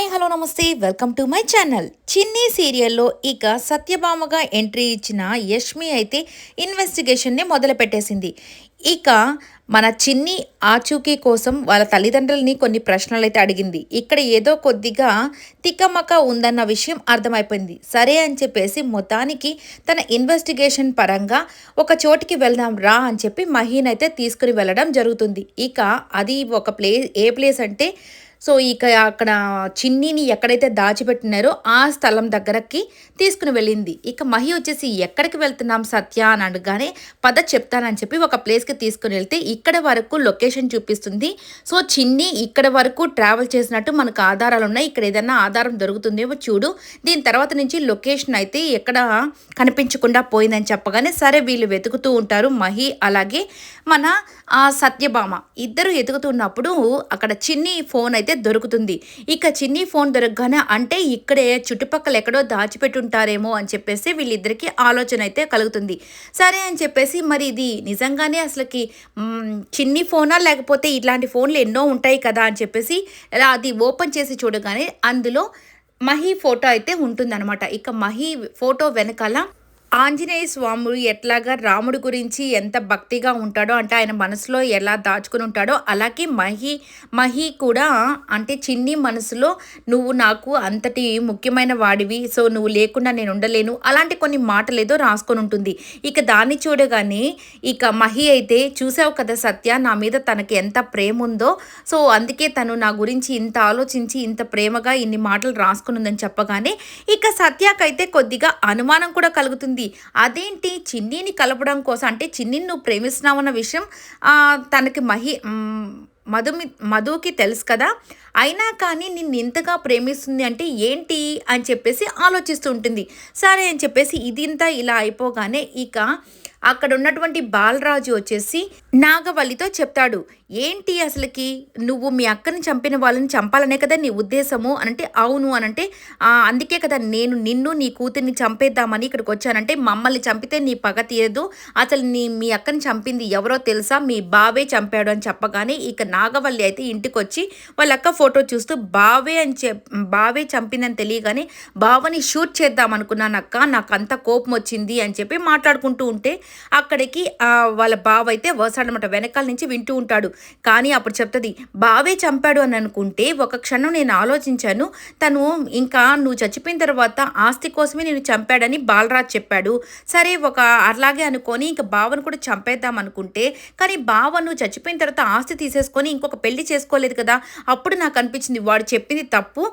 Hi hello నమస్తే welcome to my channel. చిన్ని సీరియల్లో ఇక సత్యభామగా ఎంట్రీ ఇచ్చిన యష్మి అయితే ఇన్వెస్టిగేషన్ని మొదలుపెట్టేసింది. ఇక మన చిన్ని ఆచూకీ కోసం వాళ్ళ తల్లిదండ్రులని కొన్ని ప్రశ్నలు అయితే అడిగింది. ఇక్కడ ఏదో కొద్దిగా తికమక ఉందన్న విషయం అర్థమైపోయింది. సరే అని చెప్పేసి మొత్తానికి తన ఇన్వెస్టిగేషన్ పరంగా ఒక చోటికి వెళ్దాం రా అని చెప్పి మహీన్ అయితే తీసుకుని వెళ్ళడం జరుగుతుంది. ఇక అది ఒక ఏ ప్లేస్ అంటే ఇక అక్కడ చిన్నిని ఎక్కడైతే దాచిపెట్టినారో ఆ స్థలం దగ్గరకి తీసుకుని వెళ్ళింది. ఇక మహి వచ్చేసి ఎక్కడికి వెళ్తున్నాం సత్య అని అనగానే పద చెప్తానని చెప్పి ఒక ప్లేస్కి తీసుకుని వెళ్తే ఇక్కడ వరకు లొకేషన్ చూపిస్తుంది. చిన్ని ఇక్కడ వరకు ట్రావెల్ చేసినట్టు మనకు ఆధారాలు ఉన్నాయి. ఇక్కడ ఏదైనా ఆధారం దొరుకుతుందేమో చూడు. దీని తర్వాత నుంచి లొకేషన్ అయితే ఎక్కడ కనిపించకుండా పోయిందని చెప్పగానే సరే వీళ్ళు వెతుకుతూ ఉంటారు. మహి అలాగే మన సత్యభామ ఇద్దరు ఎతుకుతున్నప్పుడు అక్కడ చిన్ని ఫోన్ అయితే దొరుకుతుంది. ఇక చిన్ని ఫోన్ దొరకగానే అంటే ఇక్కడే చుట్టుపక్కల ఎక్కడో దాచిపెట్టుంటారేమో అని చెప్పేసి వీళ్ళిద్దరికి ఆలోచన అయితే కలుగుతుంది. సరే అని చెప్పేసి మరి ఇది నిజంగానే అసలుకి చిన్ని ఫోనా లేకపోతే ఇట్లాంటి ఫోన్లు ఎన్నో ఉంటాయి కదా అని చెప్పేసి అది ఓపెన్ చేసి చూడగానే అందులో మహి ఫోటో అయితే ఉంటుందన్నమాట. ఇక మహి ఫోటో వెనకాల ఆంజనేయ స్వాముడు ఎట్లాగా రాముడి గురించి ఎంత భక్తిగా ఉంటాడో అంటే ఆయన మనసులో ఎలా దాచుకుని ఉంటాడో అలాగే మహి కూడా అంటే చిన్ని మనసులో నువ్వు నాకు అంతటి ముఖ్యమైన వాడివి, నువ్వు లేకుండా నేను ఉండలేను అలాంటి కొన్ని మాటలు ఏదో రాసుకొని ఉంటుంది. ఇక దాన్ని చూడగానే ఇక మహి అయితే చూసావు కదా సత్య నా మీద తనకి ఎంత ప్రేమ ఉందో, అందుకే తను నా గురించి ఇంత ఆలోచించి ఇంత ప్రేమగా ఇన్ని మాటలు రాసుకుని ఉందని చెప్పగానే ఇక సత్యకైతే కొద్దిగా అనుమానం కూడా కలుగుతుంది. అదేంటి చిన్నిని కలపడం కోసం అంటే చిన్నిని నువ్వు ప్రేమిస్తున్నావన్న విషయం తనకి మధుకి తెలుసు కదా, అయినా కానీ నిన్ను ఇంతగా ప్రేమిస్తుంది అంటే ఏంటి అని చెప్పేసి ఆలోచిస్తూ ఉంటుంది. సరే అని చెప్పేసి ఇదింతా ఇలా అయిపోగానే ఇక అక్కడ ఉన్నటువంటి బాలరాజు వచ్చేసి నాగవల్లితో చెప్తాడు, ఏంటి అసలుకి నువ్వు మీ అక్కని చంపిన వాళ్ళని చంపాలనే కదా నీ ఉద్దేశము అనంటే అవును అనంటే అందుకే కదా నేను నిన్ను నీ కూతుర్ని చంపేద్దామని ఇక్కడికి వచ్చానంటే మమ్మల్ని చంపితే నీ పగ తీయదు, అసలు మీ అక్కని చంపింది ఎవరో తెలుసా మీ బావే చంపాడు అని చెప్పగానే ఇక నాగవల్లి అయితే ఇంటికి వచ్చి వాళ్ళ అక్క ఫోటో చూస్తూ బావే చంపిందని తెలియగానే బావని షూట్ చేద్దాం అనుకున్నాను అక్క, నాకు అంత కోపం వచ్చింది అని చెప్పి మాట్లాడుకుంటూ ఉంటే అక్కడికి వాళ్ళ బావ అయితే వస్తాడనమాట. వెనకాల నుంచి వింటూ ఉంటాడు. కానీ అప్పుడు చెప్తుంది బావే చంపాడు అని అనుకుంటే ఒక క్షణం నేను ఆలోచించాను, తను ఇంకా నువ్వు చచ్చిపోయిన తర్వాత ఆస్తి కోసమే నేను చంపాడని బాలరాజ్ చెప్పాడు. సరే అలాగే అనుకొని ఇంకా బావను కూడా చంపేద్దాం అనుకుంటే కానీ బావ నువ్వు చచ్చిపోయిన తర్వాత ఆస్తి తీసేసుకొని ఇంకొక పెళ్లి చేసుకోలేదు కదా, అప్పుడు నాకు అనిపించింది వాడు చెప్పింది తప్పు,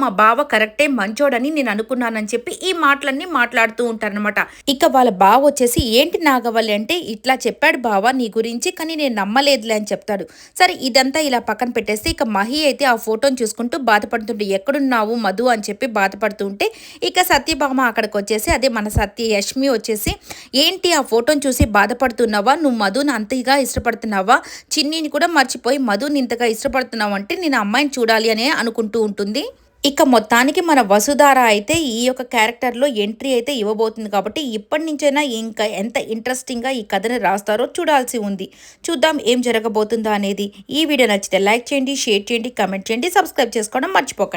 మా బావ కరెక్టే మంచోడని నేను అనుకున్నానని చెప్పి ఈ మాటలన్నీ మాట్లాడుతూ ఉంటారనమాట. ఇక వాళ్ళ బావ వచ్చేసి ఏంటి నాగవల్లి అంటే ఇట్లా చెప్పాడు బావ నీ గురించి కానీ నేను నమ్మలేదులే అని చెప్తాడు. సరే ఇదంతా ఇలా పక్కన పెట్టేస్తే ఇక మహి అయితే ఆ ఫోటోని చూసుకుంటూ బాధపడుతుంటే ఎక్కడున్నావు మధు అని చెప్పి బాధపడుతూ ఉంటే ఇక సత్యభామ అక్కడికి వచ్చేసి అదే మన యష్మి వచ్చేసి ఏంటి ఆ ఫోటోని చూసి బాధపడుతున్నావా, నువ్వు మధుని అంతగా ఇష్టపడుతున్నావా, చిన్నిని కూడా మర్చిపోయి మధుని ఇంతగా ఇష్టపడుతున్నావు అంటే నేను అమ్మాయిని చూడాలి అనే అనుకుంటూ ఉంటుంది. ఇక మొత్తానికి మన వసుధార అయితే ఈ యొక్క క్యారెక్టర్లో ఎంట్రీ అయితే ఇవ్వబోతుంది కాబట్టి ఇప్పటి నుంచైనా ఇంకా ఎంత ఇంట్రెస్టింగ్గా ఈ కథని రాస్తారో చూడాల్సి ఉంది. చూద్దాం ఏం జరగబోతుందో అనేది. ఈ వీడియో నచ్చితే లైక్ చేయండి, షేర్ చేయండి, కామెంట్ చేయండి, సబ్స్క్రైబ్ చేసుకోవడం మర్చిపోకండి.